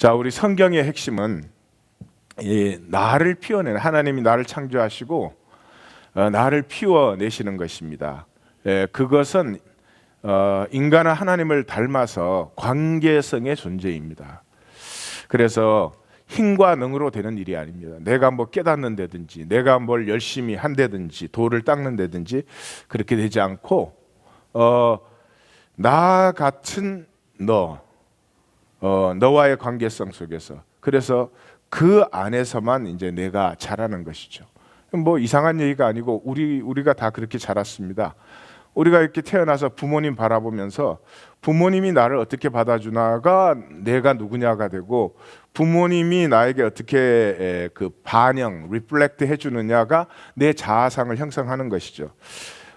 자, 우리 성경의 핵심은 이 나를 피워내는, 하나님이 나를 창조하시고 나를 피워내시는 것입니다. 그것은 인간은 하나님을 닮아서 관계성의 존재입니다. 그래서 힘과 능으로 되는 일이 아닙니다. 내가 뭐 깨닫는다든지 내가 뭘 열심히 한다든지 돌을 닦는다든지 그렇게 되지 않고 나 같은 너와의 관계성 속에서, 그래서 그 안에서만 이제 내가 자라는 것이죠. 뭐 이상한 얘기가 아니고 우리가 다 그렇게 자랐습니다. 우리가 이렇게 태어나서 부모님 바라보면서 부모님이 나를 어떻게 받아주나가 내가 누구냐가 되고, 부모님이 나에게 어떻게 그 반영, 리플렉트 해주느냐가 내 자아상을 형성하는 것이죠.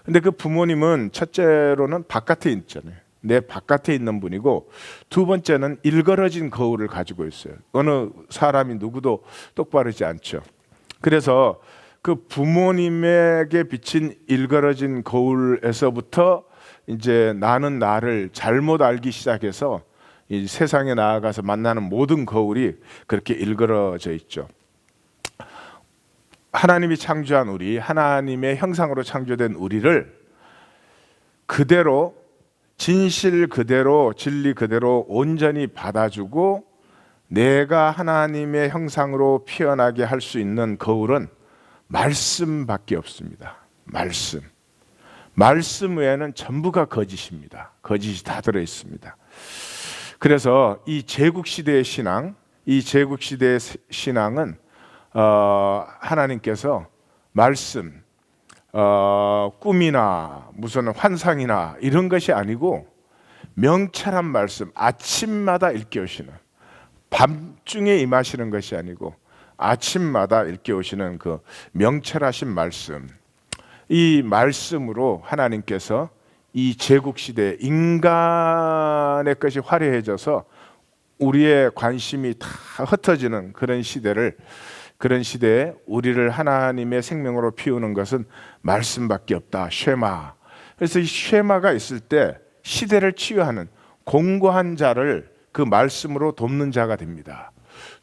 근데 그 부모님은 첫째로는 바깥에 있잖아요. 내 바깥에 있는 분이고, 두 번째는 일그러진 거울을 가지고 있어요. 어느 사람이 누구도 똑바르지 않죠. 그래서 그 부모님에게 비친 일그러진 거울에서부터 이제 나는 나를 잘못 알기 시작해서 이 세상에 나아가서 만나는 모든 거울이 그렇게 일그러져 있죠. 하나님이 창조한 우리, 하나님의 형상으로 창조된 우리를 그대로, 진실 그대로, 진리 그대로 온전히 받아주고 내가 하나님의 형상으로 피어나게 할 수 있는 거울은 말씀밖에 없습니다. 말씀 외에는 전부가 거짓입니다. 거짓이 다 들어 있습니다. 그래서 이 제국시대의 신앙, 이 제국시대의 신앙은 하나님께서 말씀, 꿈이나 무슨 환상이나 이런 것이 아니고 명철한 말씀, 아침마다 일깨우시는, 밤중에 임하시는 것이 아니고 아침마다 일깨우시는 그 명철하신 말씀, 이 말씀으로 하나님께서 이 제국시대 인간의 것이 화려해져서 우리의 관심이 다 흩어지는 그런 시대에 우리를 하나님의 생명으로 피우는 것은 말씀밖에 없다. 쉐마. 그래서 이 쉐마가 있을 때 시대를 치유하는 공고한 자를 그 말씀으로 돕는 자가 됩니다.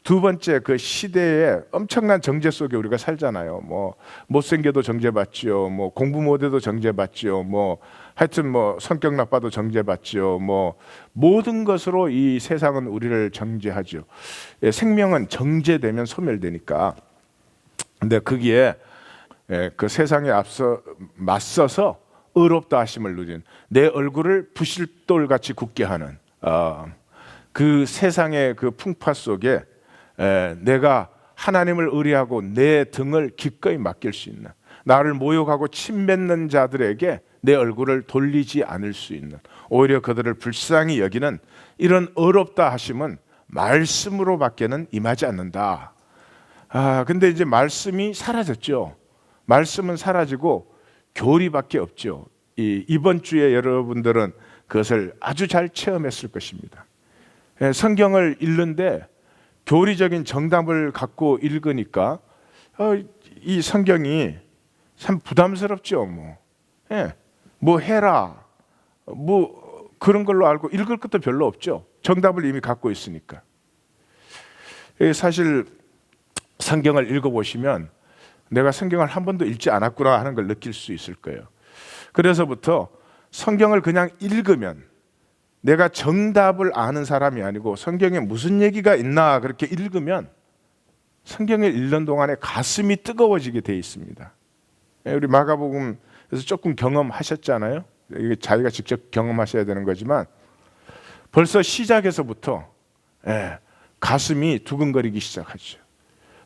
두 번째, 그 시대에 엄청난 정죄 속에 우리가 살잖아요. 뭐 못생겨도 정죄받지요. 뭐 공부 못해도 정죄받지요. 뭐 하여튼 뭐 성격 나빠도 정죄받지요. 뭐 모든 것으로 이 세상은 우리를 정죄하죠. 생명은 정죄되면 소멸되니까. 근데 거기에 그 세상에 맞서서 의롭다 하심을 누린, 내 얼굴을 부실돌같이 굳게 하는 그 세상의 그 풍파 속에 내가 하나님을 의뢰하고 내 등을 기꺼이 맡길 수 있는, 나를 모욕하고 침뱉는 자들에게 내 얼굴을 돌리지 않을 수 있는, 오히려 그들을 불쌍히 여기는 이런 의롭다 하심은 말씀으로 밖에는 임하지 않는다. 근데 이제 말씀이 사라졌죠. 말씀은 사라지고 교리밖에 없죠. 이번 주에 여러분들은 그것을 아주 잘 체험했을 것입니다. 성경을 읽는데 교리적인 정답을 갖고 읽으니까 이 성경이 참 부담스럽죠. 뭐 해라, 뭐 그런 걸로 알고 읽을 것도 별로 없죠. 정답을 이미 갖고 있으니까. 사실 성경을 읽어보시면 내가 성경을 한 번도 읽지 않았구나 하는 걸 느낄 수 있을 거예요. 그래서부터 성경을 그냥 읽으면, 내가 정답을 아는 사람이 아니고 성경에 무슨 얘기가 있나 그렇게 읽으면 성경을 읽는 동안에 가슴이 뜨거워지게 돼 있습니다. 우리 마가복음에서 조금 경험하셨잖아요. 이게 자기가 직접 경험하셔야 되는 거지만 벌써 시작에서부터 가슴이 두근거리기 시작하죠.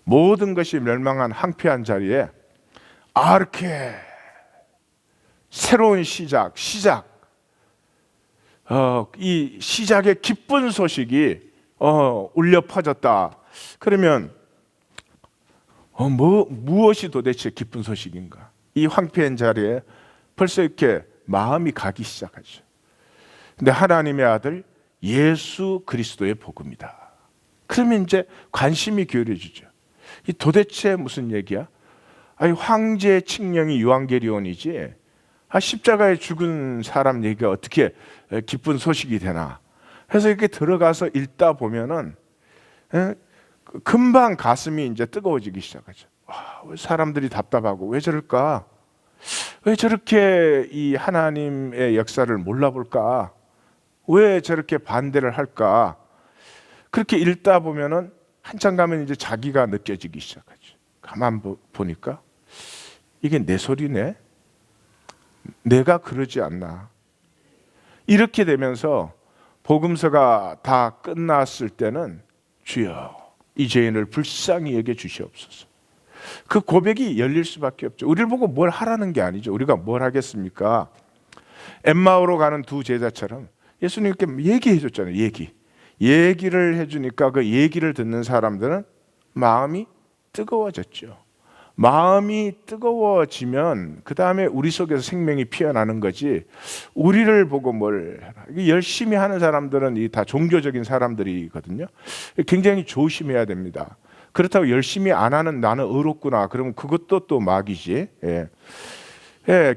모든 것이 멸망한 황폐한 자리에 이렇게 새로운 시작, 이 시작의 기쁜 소식이 울려 퍼졌다. 그러면 무엇이 도대체 기쁜 소식인가? 이 황폐한 자리에 벌써 이렇게 마음이 가기 시작하죠. 근데 하나님의 아들 예수 그리스도의 복음이다. 그러면 이제 관심이 기울어지죠. 이 도대체 무슨 얘기야? 황제 칙령이 유앙게리온이지 십자가에 죽은 사람 얘기가 어떻게 기쁜 소식이 되나 해서 이렇게 들어가서 읽다 보면은 예? 금방 가슴이 이제 뜨거워지기 시작하죠. 왜 사람들이 답답하고 왜 저럴까? 왜 저렇게 이 하나님의 역사를 몰라볼까? 왜 저렇게 반대를 할까? 그렇게 읽다 보면은 한참 가면 이제 자기가 느껴지기 시작하죠. 가만 보니까 이게 내 소리네? 내가 그러지 않나? 이렇게 되면서 복음서가 다 끝났을 때는 주여 이 죄인을 불쌍히 여겨 주시옵소서. 그 고백이 열릴 수밖에 없죠. 우리를 보고 뭘 하라는 게 아니죠. 우리가 뭘 하겠습니까? 엠마오로 가는 두 제자처럼 예수님께 얘기해 줬잖아요. 얘기를 해주니까 그 얘기를 듣는 사람들은 마음이 뜨거워졌죠. 마음이 뜨거워지면 그 다음에 우리 속에서 생명이 피어나는 거지. 우리를 보고 뭘 해라. 열심히 하는 사람들은 다 종교적인 사람들이거든요. 굉장히 조심해야 됩니다. 그렇다고 열심히 안 하는 나는 의롭구나. 그러면 그것도 또 마귀지.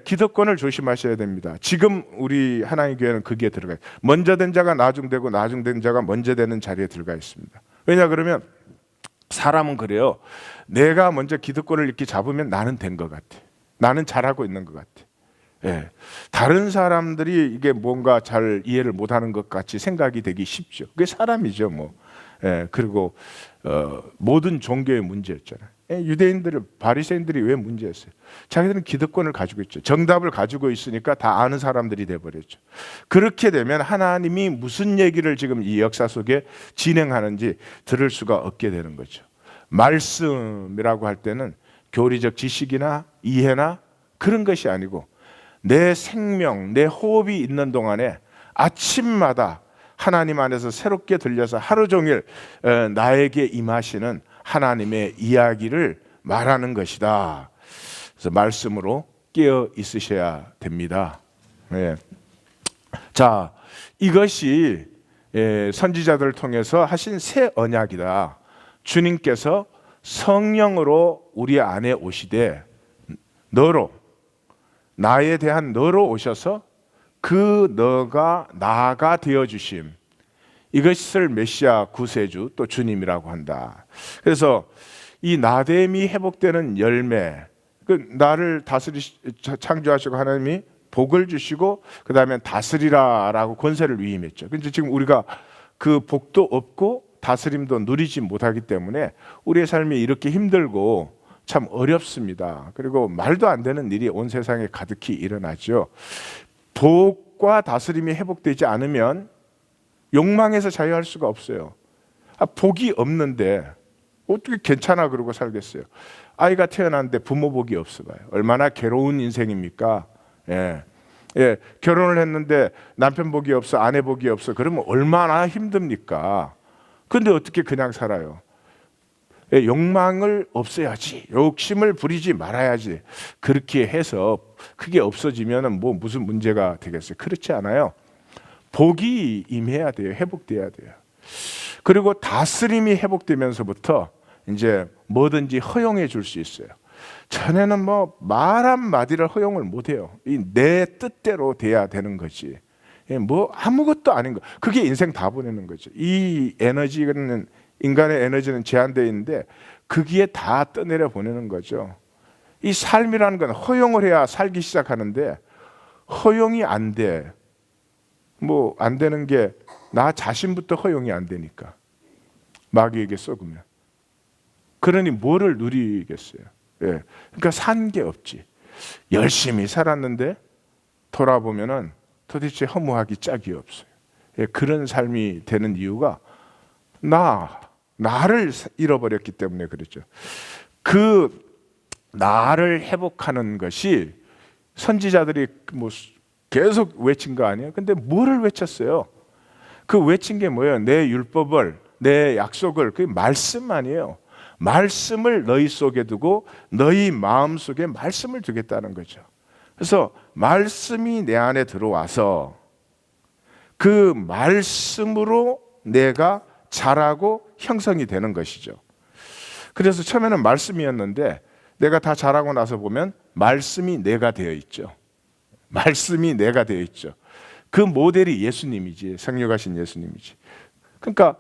기득권을 조심하셔야 됩니다. 지금 우리 하나님 교회는 그게 들어가요. 먼저 된 자가 나중되고 나중된 자가 먼저 되는 자리에 들어가 있습니다. 왜냐 그러면 사람은 그래요. 내가 먼저 기득권을 이렇게 잡으면 나는 된 것 같아. 나는 잘하고 있는 것 같아. 다른 사람들이 이게 뭔가 잘 이해를 못하는 것 같이 생각이 되기 쉽죠. 그게 사람이죠, 뭐. 그리고 모든 종교의 문제였잖아요. 유대인들은 바리새인들이 왜 문제였어요? 자기들은 기득권을 가지고 있죠. 정답을 가지고 있으니까 다 아는 사람들이 돼버렸죠. 그렇게 되면 하나님이 무슨 얘기를 지금 이 역사 속에 진행하는지 들을 수가 없게 되는 거죠. 말씀이라고 할 때는 교리적 지식이나 이해나 그런 것이 아니고 내 생명, 내 호흡이 있는 동안에 아침마다 하나님 안에서 새롭게 들려서 하루 종일 나에게 임하시는 하나님의 이야기를 말하는 것이다. 그래서 말씀으로 깨어 있으셔야 됩니다. 자, 이것이 선지자들을 통해서 하신 새 언약이다. 주님께서 성령으로 우리 안에 오시되 너로, 나에 대한 너로 오셔서 그 너가 나가 되어주심, 이것을 메시아 구세주 또 주님이라고 한다. 그래서 이 나됨이 회복되는 열매, 그 나를 창조하시고 하나님이 복을 주시고 그 다음에 다스리라라고 권세를 위임했죠. 근데 지금 우리가 그 복도 없고 다스림도 누리지 못하기 때문에 우리의 삶이 이렇게 힘들고 참 어렵습니다. 그리고 말도 안 되는 일이 온 세상에 가득히 일어나죠. 복과 다스림이 회복되지 않으면 욕망에서 자유할 수가 없어요. 복이 없는데 어떻게 괜찮아 그러고 살겠어요. 아이가 태어났는데 부모 복이 없어봐요. 얼마나 괴로운 인생입니까? 결혼을 했는데 남편 복이 없어, 아내 복이 없어. 그러면 얼마나 힘듭니까? 근데 어떻게 그냥 살아요? 욕망을 없애야지, 욕심을 부리지 말아야지. 그렇게 해서 그게 없어지면 뭐 무슨 문제가 되겠어요? 그렇지 않아요. 복이 임해야 돼요. 회복돼야 돼요. 그리고 다스림이 회복되면서부터 이제 뭐든지 허용해 줄 수 있어요. 전에는 뭐 말 한마디를 허용을 못해요. 내 뜻대로 돼야 되는 거지. 뭐 아무것도 아닌 거. 그게 인생 다 보내는 거죠. 이 에너지는, 인간의 에너지는 제한되어 있는데 거기에 다 떠내려 보내는 거죠. 이 삶이라는 건 허용을 해야 살기 시작하는데 허용이 안 돼. 뭐 안 되는 게 나 자신부터 허용이 안 되니까 마귀에게 썩으면. 그러니 뭐를 누리겠어요? 그러니까 산 게 없지. 열심히 살았는데 돌아보면은 도대체 허무하기 짝이 없어요. 그런 삶이 되는 이유가 나를 잃어버렸기 때문에 그렇죠. 그 나를 회복하는 것이 선지자들이 뭐 계속 외친 거 아니에요? 근데 뭐를 외쳤어요? 그 외친 게 뭐예요? 내 율법을, 내 약속을, 그게 말씀 아니에요. 말씀을 너희 속에 두고 너희 마음 속에 말씀을 두겠다는 거죠. 그래서 말씀이 내 안에 들어와서 그 말씀으로 내가 자라고 형성이 되는 것이죠. 그래서 처음에는 말씀이었는데 내가 다 자라고 나서 보면 말씀이 내가 되어 있죠. 말씀이 내가 되어 있죠. 그 모델이 예수님이지, 생육하신 예수님이지. 그러니까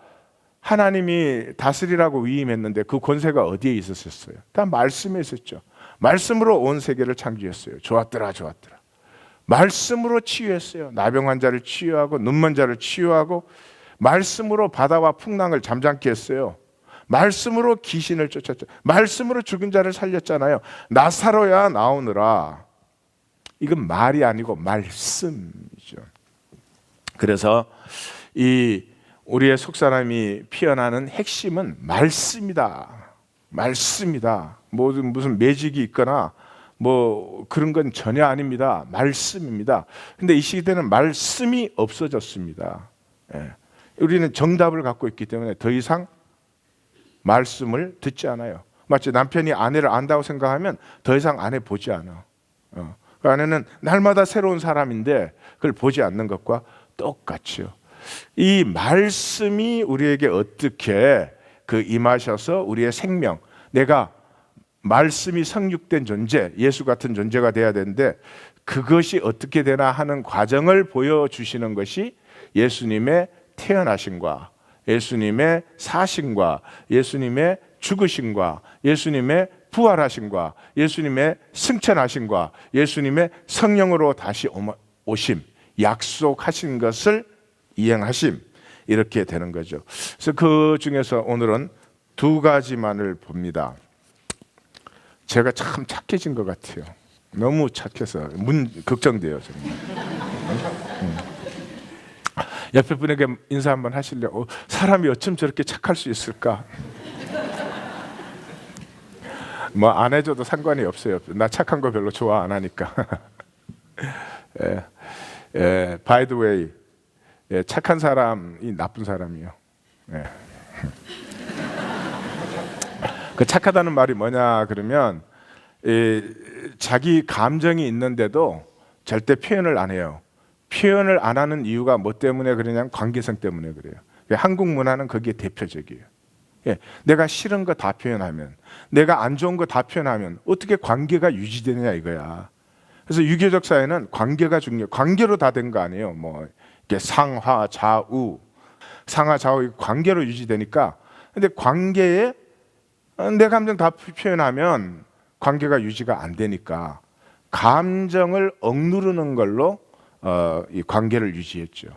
하나님이 다스리라고 위임했는데 그 권세가 어디에 있었어요? 다 말씀에 있었죠. 말씀으로 온 세계를 창조했어요. 좋았더라, 좋았더라. 말씀으로 치유했어요. 나병 환자를 치유하고 눈먼 자를 치유하고, 말씀으로 바다와 풍랑을 잠잠케 했어요. 말씀으로 귀신을 쫓았죠. 말씀으로 죽은 자를 살렸잖아요. 나사로야 나오느라. 이건 말이 아니고 말씀이죠. 그래서 이 우리의 속사람이 피어나는 핵심은 말씀이다. 말씀이다. 무슨 매직이 있거나 뭐 그런 건 전혀 아닙니다. 말씀입니다. 근데 이 시대는 말씀이 없어졌습니다. 예. 우리는 정답을 갖고 있기 때문에 더 이상 말씀을 듣지 않아요. 마치 남편이 아내를 안다고 생각하면 더 이상 아내 보지 않아. 그 아내는 날마다 새로운 사람인데 그걸 보지 않는 것과 똑같죠. 이 말씀이 우리에게 어떻게 임하셔서 우리의 생명, 내가 말씀이 성육된 존재, 예수 같은 존재가 돼야 되는데 그것이 어떻게 되나 하는 과정을 보여주시는 것이 예수님의 태어나심과 예수님의 사심과 예수님의 죽으심과 예수님의 부활하심과 예수님의 승천하심과 예수님의 성령으로 다시 오심, 약속하신 것을 이행하심, 이렇게 되는 거죠. 그래서 그 중에서 오늘은 두 가지만을 봅니다. 제가 참 착해진 것 같아요. 너무 착해서 걱정돼요. 옆에 분에게 인사 한번 하시려고. 사람이 어쩜 저렇게 착할 수 있을까? 뭐 안 해줘도 상관이 없어요. 나 착한 거 별로 좋아 안 하니까. By the way, 착한 사람이 나쁜 사람이에요. 그 착하다는 말이 뭐냐 그러면 자기 감정이 있는데도 절대 표현을 안 해요. 표현을 안 하는 이유가 뭐 때문에 그러냐면 관계성 때문에 그래요. 한국 문화는 거기에 대표적이에요. 내가 싫은 거 다 표현하면, 내가 안 좋은 거 다 표현하면 어떻게 관계가 유지되느냐 이거야. 그래서 유교적 사회는 관계가 중요해요. 관계로 다 된 거 아니에요. 뭐 이게 상하 좌우, 상하 좌우 관계로 유지되니까. 근데 관계에 내 감정 다 표현하면 관계가 유지가 안 되니까 감정을 억누르는 걸로 이 관계를 유지했죠.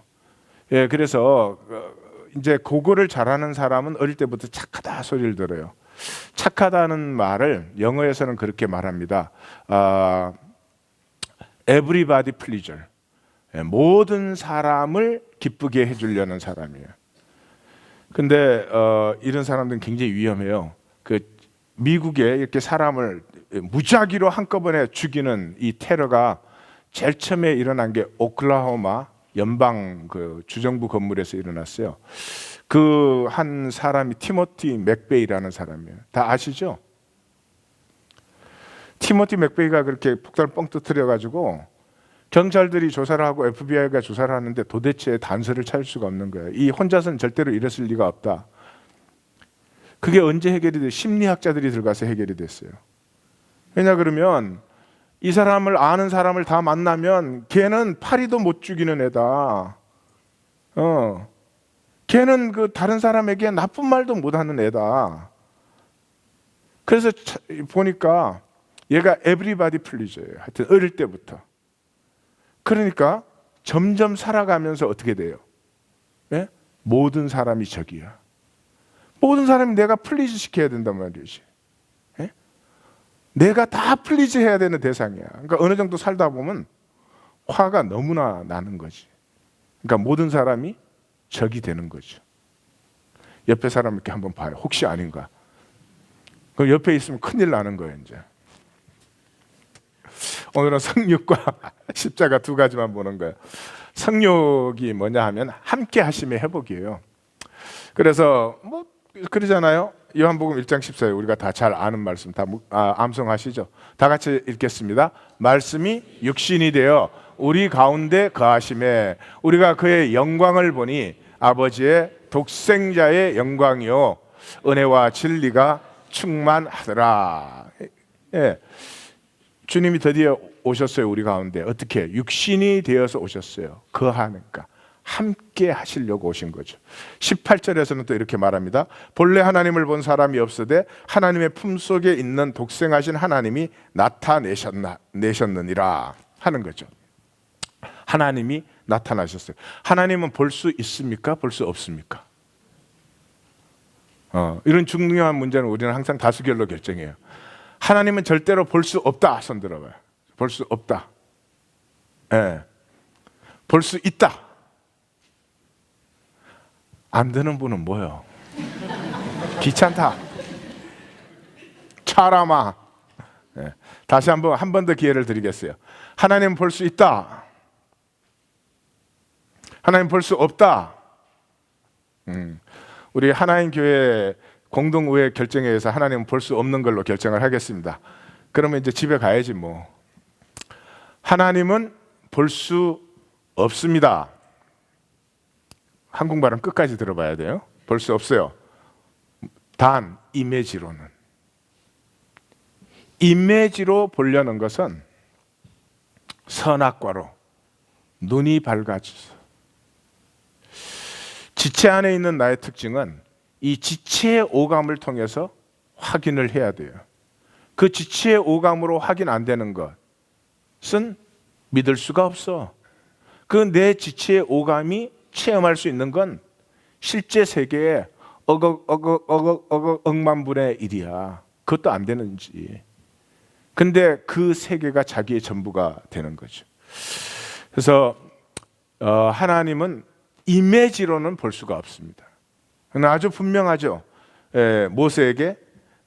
그래서 이제 그거를 잘하는 사람은 어릴 때부터 착하다 소리를 들어요. 착하다는 말을 영어에서는 그렇게 말합니다. Everybody pleaser. 모든 사람을 기쁘게 해주려는 사람이에요. 근데 이런 사람들은 굉장히 위험해요. 미국에 이렇게 사람을 무작위로 한꺼번에 죽이는 이 테러가 제일 처음에 일어난 게 오클라호마 연방 주정부 건물에서 일어났어요. 그 한 사람이 티모티 맥베이라는 사람이에요. 다 아시죠? 티모티 맥베이가 그렇게 폭탄을 뻥 터뜨려 가지고 경찰들이 조사를 하고 FBI가 조사를 하는데 도대체 단서를 찾을 수가 없는 거예요. 이 혼자서는 절대로 이랬을 리가 없다. 그게 언제 해결이 돼요? 심리학자들이 들어가서 해결이 됐어요. 왜냐 그러면 이 사람을 아는 사람을 다 만나면 걔는 파리도 못 죽이는 애다. 걔는 다른 사람에게 나쁜 말도 못하는 애다. 그래서 보니까 얘가 everybody pleaser예요. 하여튼 어릴 때부터. 그러니까 점점 살아가면서 어떻게 돼요? 모든 사람이 적이야. 모든 사람이 내가 플리즈 시켜야 된단 말이지. 내가 다 플리즈 해야 되는 대상이야. 그러니까 어느 정도 살다 보면 화가 너무나 나는 거지. 그러니까 모든 사람이 적이 되는 거죠. 옆에 사람 이렇게 한번 봐요. 혹시 아닌가? 그럼 옆에 있으면 큰일 나는 거예요, 이제. 오늘은 성육과 십자가 두 가지만 보는 거예요. 성육이 뭐냐 하면 함께 하심의 회복이에요. 그래서 뭐 그러잖아요. 요한복음 1장 14절 우리가 다 잘 아는 말씀 다 암송하시죠. 다 같이 읽겠습니다. 말씀이 육신이 되어 우리 가운데 거하심에 우리가 그의 영광을 보니 아버지의 독생자의 영광이요 은혜와 진리가 충만하더라. 주님이 드디어 오셨어요. 우리 가운데. 어떻게? 육신이 되어서 오셨어요. 거하니까. 함께 하시려고 오신 거죠. 18절에서는 또 이렇게 말합니다. 본래 하나님을 본 사람이 없으되 하나님의 품속에 있는 독생하신 하나님이 나타내셨느니라 하는 거죠. 하나님이 나타나셨어요. 하나님은 볼 수 있습니까? 볼 수 없습니까? 이런 중요한 문제는 우리는 항상 다수결로 결정해요. 하나님은 절대로 볼 수 없다. 손 들어봐요. 볼 수 없다. 볼 수 있다. 안 되는 분은 뭐예요? 귀찮다. 차라마. 다시 한 번 더 기회를 드리겠어요. 하나님 볼 수 있다. 하나님 볼 수 없다. 우리 하나님 교회 공동의회 결정에 의해서 하나님은 볼 수 없는 걸로 결정을 하겠습니다. 그러면 이제 집에 가야지 뭐. 하나님은 볼 수 없습니다. 한국말은 끝까지 들어봐야 돼요. 볼 수 없어요. 단 이미지로는. 이미지로 보려는 것은 선악과로 눈이 밝아져서, 지체 안에 있는 나의 특징은 이 지체의 오감을 통해서 확인을 해야 돼요. 그 지체의 오감으로 확인 안 되는 것은 믿을 수가 없어. 그 내 지체의 오감이 체험할 수 있는 건 실제 세계의 억만분의 일이야. 그것도 안 되는지. 근데 그 세계가 자기의 전부가 되는 거죠. 그래서 하나님은 이미지로는 볼 수가 없습니다. 그러나 아주 분명하죠. 모세에게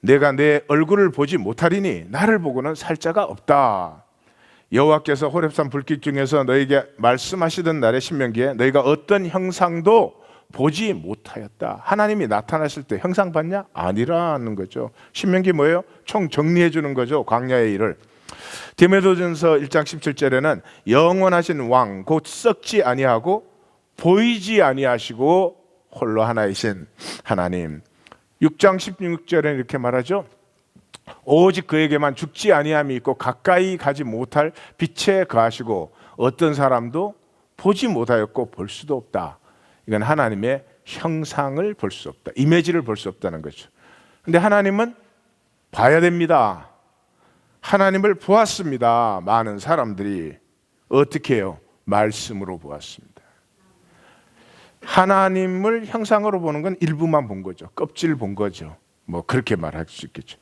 내가 내 얼굴을 보지 못하리니 나를 보고는 살 자가 없다. 여호와께서 호렙산 불빛 중에서 너에게 말씀하시던 날의 신명기에 너희가 어떤 형상도 보지 못하였다. 하나님이 나타나실 때 형상 봤냐? 아니라는 거죠. 신명기 뭐예요? 총 정리해 주는 거죠. 광야의 일을. 디모데전서 1장 17절에는 영원하신 왕 곧 썩지 아니하고 보이지 아니하시고 홀로 하나이신 하나님. 6장 16절에는 이렇게 말하죠. 오직 그에게만 죽지 아니함이 있고 가까이 가지 못할 빛에 거하시고 어떤 사람도 보지 못하였고 볼 수도 없다. 이건 하나님의 형상을 볼 수 없다. 이미지를 볼 수 없다는 거죠. 근데 하나님은 봐야 됩니다. 하나님을 보았습니다. 많은 사람들이 어떻게 해요? 말씀으로 보았습니다. 하나님을 형상으로 보는 건 일부만 본 거죠. 껍질 본 거죠. 뭐 그렇게 말할 수 있겠죠.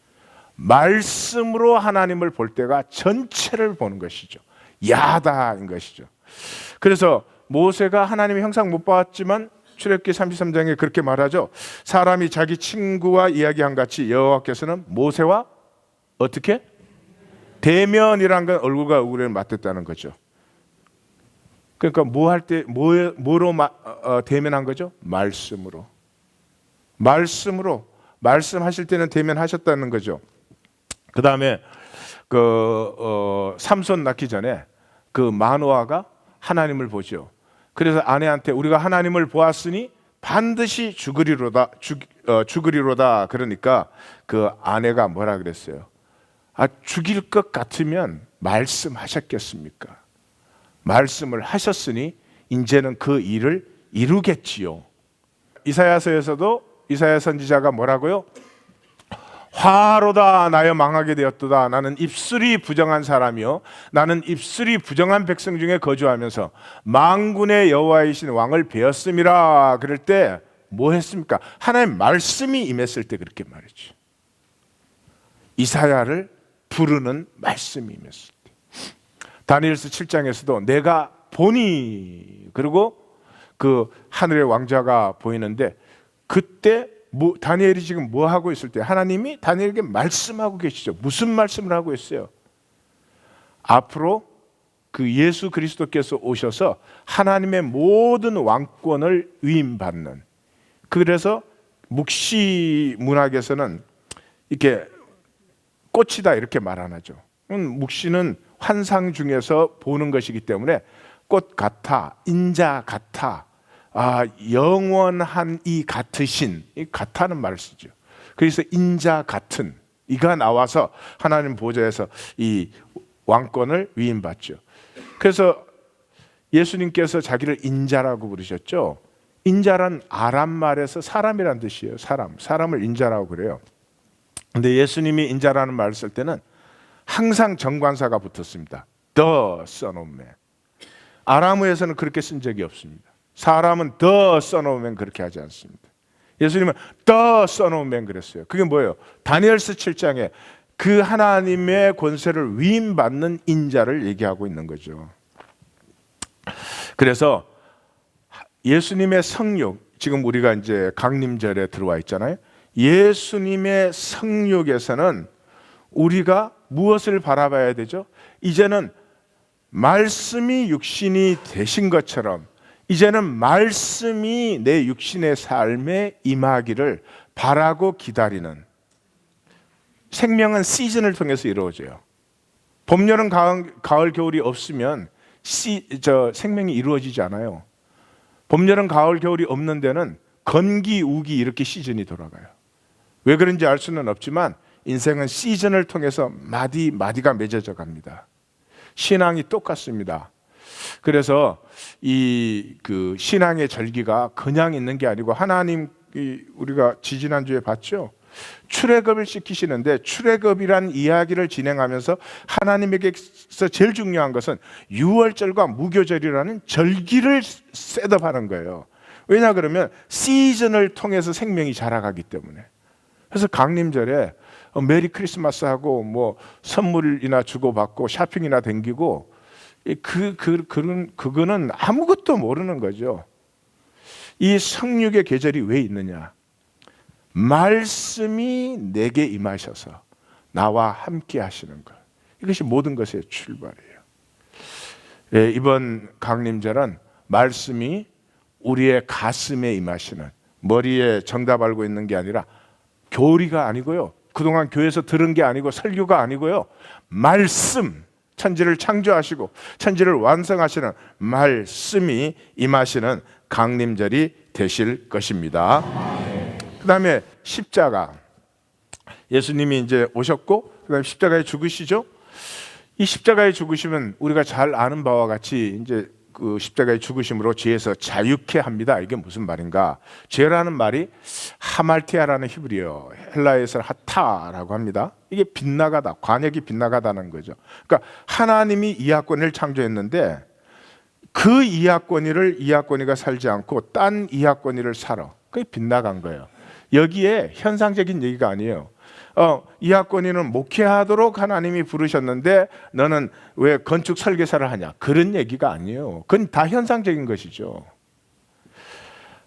말씀으로 하나님을 볼 때가 전체를 보는 것이죠. 야다인 것이죠. 그래서 모세가 하나님의 형상 못 봤지만 출애굽기 33장에 그렇게 말하죠. 사람이 자기 친구와 이야기한 같이 여호와께서는 모세와 어떻게? 대면이란 건 얼굴과 얼굴을 맞댔다는 거죠. 그러니까 뭐 할 때 뭐로 대면한 거죠? 말씀으로. 말씀하실 때는 대면하셨다는 거죠. 그 다음에 삼손 낳기 전에 그 마노아가 하나님을 보죠. 그래서 아내한테 우리가 하나님을 보았으니 반드시 죽으리로다. 그러니까 그 아내가 뭐라 그랬어요? 죽일 것 같으면 말씀하셨겠습니까? 말씀을 하셨으니 이제는 그 일을 이루겠지요. 이사야서에서도 이사야 선지자가 뭐라고요? 화로다 나여 망하게 되었도다. 나는 입술이 부정한 사람이요 나는 입술이 부정한 백성 중에 거주하면서 만군의 여호와이신 왕을 배웠음이라. 그럴 때 뭐 했습니까? 하나님 말씀이 임했을 때 그렇게 말했죠. 이사야를 부르는 말씀이 임했을 때. 다니엘서 7장에서도 내가 보니, 그리고 그 하늘의 왕자가 보이는데 그때 다니엘이 지금 뭐 하고 있을 때 하나님이 다니엘에게 말씀하고 계시죠. 무슨 말씀을 하고 있어요? 앞으로 그 예수 그리스도께서 오셔서 하나님의 모든 왕권을 위임받는, 그래서 묵시 문학에서는 이렇게 꽃이다 이렇게 말 안 하죠. 묵시는 환상 중에서 보는 것이기 때문에 꽃 같아, 인자 같아, 영원한 이 같으신, 이 같다는 말을 쓰죠. 그래서 인자 같은 이가 나와서 하나님 보좌에서 이 왕권을 위임받죠. 그래서 예수님께서 자기를 인자라고 부르셨죠. 인자란 아람 말에서 사람이란 뜻이에요. 사람을 인자라고 그래요. 근데 예수님이 인자라는 말을 쓸 때는 항상 정관사가 붙었습니다. The Son of Man. 아람어에서는 그렇게 쓴 적이 없습니다. 사람은 The Son of Man 그렇게 하지 않습니다. 예수님은 The Son of Man 그랬어요. 그게 뭐예요? 다니엘서 7장에 그 하나님의 권세를 위임받는 인자를 얘기하고 있는 거죠. 그래서 예수님의 성육, 지금 우리가 이제 강림절에 들어와 있잖아요. 예수님의 성육에서는 우리가 무엇을 바라봐야 되죠? 이제는 말씀이 육신이 되신 것처럼 이제는 말씀이 내 육신의 삶에 임하기를 바라고 기다리는, 생명은 시즌을 통해서 이루어져요. 봄, 여름, 가을, 겨울이 없으면 생명이 이루어지지 않아요. 봄, 여름, 가을, 겨울이 없는 데는 건기, 우기 이렇게 시즌이 돌아가요. 왜 그런지 알 수는 없지만 인생은 시즌을 통해서 마디가 맺어져 갑니다. 신앙이 똑같습니다. 그래서 그 신앙의 절기가 그냥 있는 게 아니고 하나님, 우리가 지지난주에 봤죠. 출애굽을 시키시는데 출애굽이란 이야기를 진행하면서 하나님에게서 제일 중요한 것은 유월절과 무교절이라는 절기를 셋업하는 거예요. 왜냐 그러면 시즌을 통해서 생명이 자라가기 때문에. 그래서 강림절에 메리 크리스마스 하고 뭐 선물이나 주고받고 쇼핑이나 댕기고 그거는 아무것도 모르는 거죠. 이 성육의 계절이 왜 있느냐? 말씀이 내게 임하셔서 나와 함께 하시는 것, 이것이 모든 것의 출발이에요. 예, 이번 강림절은 말씀이 우리의 가슴에 임하시는, 머리에 정답 알고 있는 게 아니라 교리가 아니고요, 그동안 교회에서 들은 게 아니고 설교가 아니고요, 말씀, 천지를 창조하시고 천지를 완성하시는 말씀이 임하시는 강림절이 되실 것입니다. 그 다음에 십자가, 예수님이 이제 오셨고 그 다음에 십자가에 죽으시죠. 이 십자가에 죽으시면 우리가 잘 아는 바와 같이 이제 그 십자가의 죽으심으로 죄에서 자유케 합니다. 이게 무슨 말인가? 죄라는 말이 하말티아라는 히브리어, 헬라에서는 하타라고 합니다. 이게 빗나가다, 관역이 빗나가다는 거죠. 그러니까 하나님이 이하권을 창조했는데 그 이하권이가 살지 않고 딴 이하권이를 살아. 그게 빗나간 거예요. 여기에 현상적인 얘기가 아니에요. 이하권이는 목회하도록 하나님이 부르셨는데 너는 왜 건축 설계사를 하냐, 그런 얘기가 아니에요. 그건 다 현상적인 것이죠.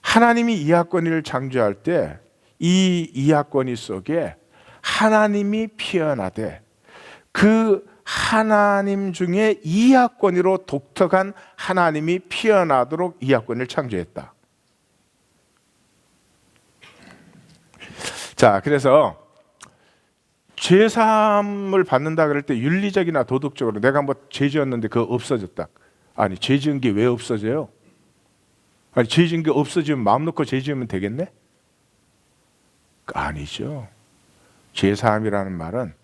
하나님이 이하권이를 창조할 때 이 이하권이 속에 하나님이 피어나되 그 하나님 중에 이하권이로 독특한 하나님이 피어나도록 이하권을 창조했다. 자, 그래서 죄사함을 받는다 그럴 때 윤리적이나 도덕적으로 내가 뭐 죄 지었는데 그거 없어졌다. 아니, 죄 지은 게 왜 없어져요? 아니, 죄 지은 게 없어지면 마음 놓고 죄 지으면 되겠네? 아니죠. 죄사함이라는 말은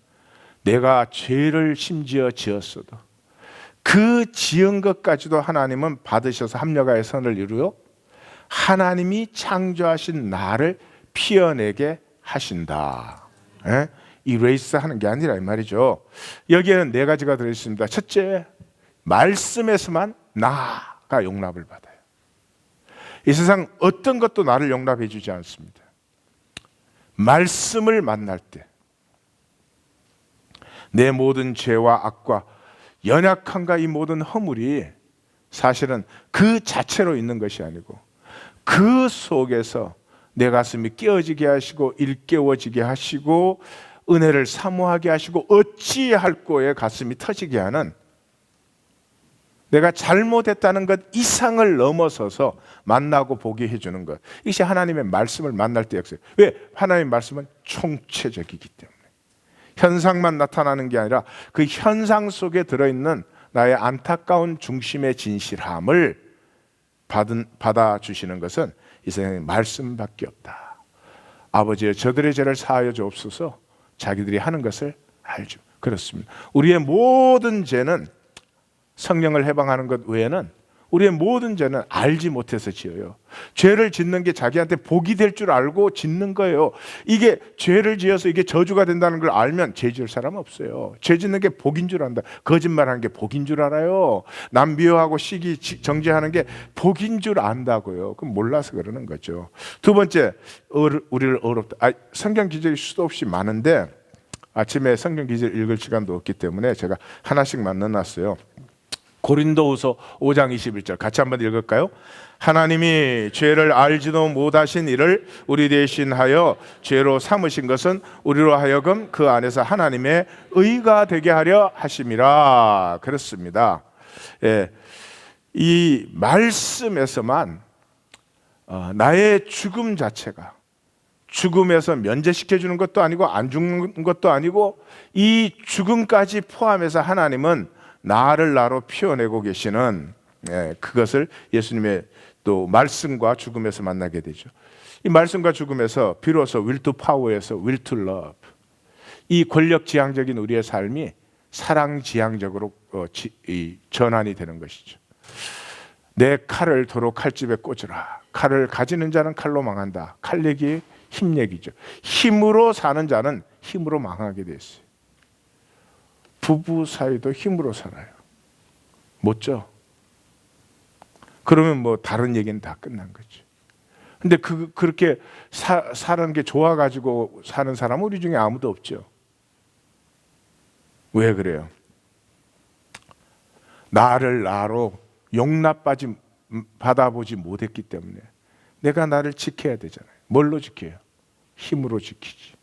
내가 죄를 심지어 지었어도 그 지은 것까지도 하나님은 받으셔서 합력하여 선을 이루어 하나님이 창조하신 나를 피어내게 하신다. 예? 이레이스 하는 게 아니라 이 말이죠. 여기에는 네 가지가 들어있습니다. 첫째, 말씀에서만 나가 용납을 받아요. 이 세상 어떤 것도 나를 용납해 주지 않습니다. 말씀을 만날 때 내 모든 죄와 악과 연약함과 이 모든 허물이 사실은 그 자체로 있는 것이 아니고 그 속에서 내 가슴이 깨어지게 하시고 일깨워지게 하시고 은혜를 사모하게 하시고 어찌할꼬에 가슴이 터지게 하는, 내가 잘못했다는 것 이상을 넘어서서 만나고 보게 해주는 것, 이것이 하나님의 말씀을 만날 때 역사예요. 왜? 하나님의 말씀은 총체적이기 때문에. 현상만 나타나는 게 아니라 그 현상 속에 들어있는 나의 안타까운 중심의 진실함을 받아주시는 것은 이 세상에 말씀밖에 없다. 아버지여, 저들의 죄를 사하여 주옵소서. 자기들이 하는 것을 알죠. 그렇습니다. 우리의 모든 죄는 성령을 해방하는 것 외에는 우리의 모든 죄는 알지 못해서 지어요. 죄를 짓는 게 자기한테 복이 될 줄 알고 짓는 거예요. 이게 죄를 지어서 이게 저주가 된다는 걸 알면 죄 지을 사람 없어요. 죄 짓는 게 복인 줄 안다. 거짓말하는 게 복인 줄 알아요. 남 미워하고 시기 정죄하는 게 복인 줄 안다고요. 그럼 몰라서 그러는 거죠. 두 번째, 우리를 어렵다. 성경 기절이 수도 없이 많은데 아침에 성경 기절 읽을 시간도 없기 때문에 제가 하나씩만 넣어놨어요. 고린도후서 5장 21절 같이 한번 읽을까요? 하나님이 죄를 알지도 못하신 이를 우리 대신하여 죄로 삼으신 것은 우리로 하여금 그 안에서 하나님의 의가 되게 하려 하심이라. 그렇습니다. 예, 이 말씀에서만 나의 죽음 자체가 죽음에서 면제시켜 주는 것도 아니고 안 죽는 것도 아니고 이 죽음까지 포함해서 하나님은 나를 나로 피워내고 계시는 그것을 예수님의 또 말씀과 죽음에서 만나게 되죠. 이 말씀과 죽음에서 비로소 will to power에서 will to love, 이 권력 지향적인 우리의 삶이 사랑 지향적으로 전환이 되는 것이죠. 내 칼을 도로 칼집에 꽂으라. 칼을 가지는 자는 칼로 망한다. 칼 얘기 힘 얘기죠. 힘으로 사는 자는 힘으로 망하게 돼 있어요. 부부 사이도 힘으로 살아요. 못죠? 그러면 뭐 다른 얘기는 다 끝난 거죠. 근데 그렇게 사는 게 좋아가지고 사는 사람은 우리 중에 아무도 없죠. 왜 그래요? 나를 나로 받아보지 못했기 때문에 내가 나를 지켜야 되잖아요. 뭘로 지켜요? 힘으로 지키지.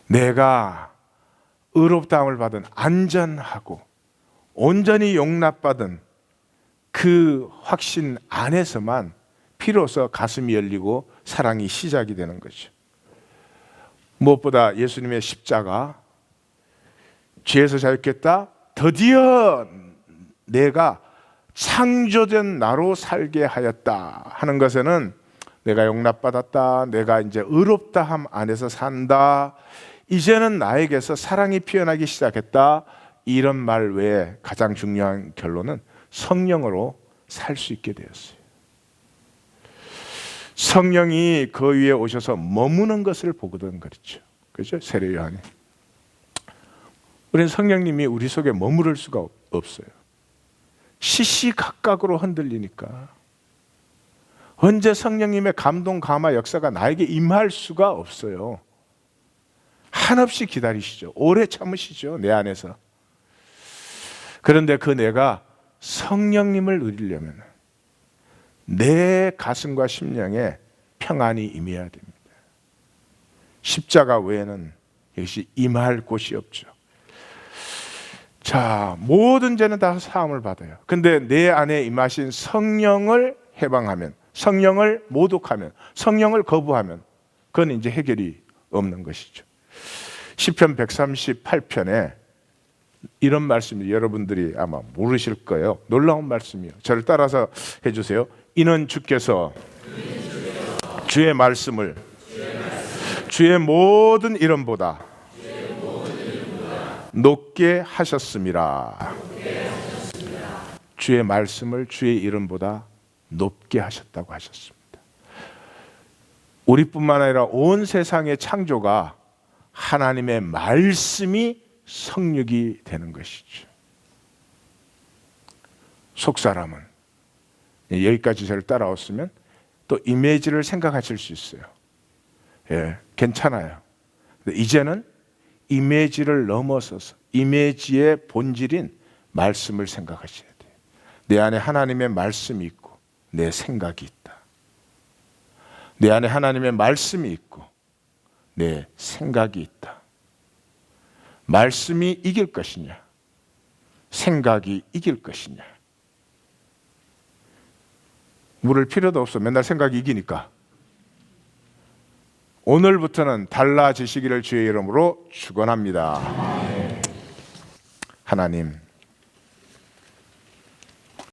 내가 의롭다함을 받은 안전하고 온전히 용납받은 그 확신 안에서만 비로소 가슴이 열리고 사랑이 시작이 되는 거죠. 무엇보다 예수님의 십자가, 죄에서 자유했다, 드디어 내가 창조된 나로 살게 하였다 하는 것에는 내가 용납받았다, 내가 이제 의롭다함 안에서 산다, 이제는 나에게서 사랑이 피어나기 시작했다, 이런 말 외에 가장 중요한 결론은 성령으로 살 수 있게 되었어요. 성령이 그 위에 오셔서 머무는 것을 보거든. 그렇죠? 그렇죠? 세례 요한이. 우리는 성령님이 우리 속에 머무를 수가 없어요. 시시각각으로 흔들리니까. 언제 성령님의 감동, 감화, 역사가 나에게 임할 수가 없어요. 한없이 기다리시죠. 오래 참으시죠. 내 안에서. 그런데 그 내가 성령님을 누리려면 내 가슴과 심령에 평안이 임해야 됩니다. 십자가 외에는 역시 임할 곳이 없죠. 자, 모든 죄는 다 사함을 받아요. 근데 내 안에 임하신 성령을 해방하면, 성령을 모독하면, 성령을 거부하면 그건 이제 해결이 없는 것이죠. 시편 138편에 이런 말씀이 여러분들이 아마 모르실 거예요. 놀라운 말씀이에요. 저를 따라서 해주세요. 이는 주께서 주의 말씀을 주의 모든 이름보다 높게 하셨음이라. 주의 말씀을 주의 이름보다 높게 하셨다고 하셨습니다. 우리뿐만 아니라 온 세상의 창조가 하나님의 말씀이 성육이 되는 것이죠. 속사람은 여기까지 저를 따라왔으면 또 이미지를 생각하실 수 있어요. 예, 괜찮아요. 근데 이제는 이미지를 넘어서서 이미지의 본질인 말씀을 생각하셔야 돼요. 내 안에 하나님의 말씀이 있고 내 생각이 있다. 내 안에 하나님의 말씀이 있고 내 생각이 있다. 말씀이 이길 것이냐, 생각이 이길 것이냐. 물을 필요도 없어. 맨날 생각이 이기니까. 오늘부터는 달라지시기를 주의 이름으로 축원합니다. 하나님,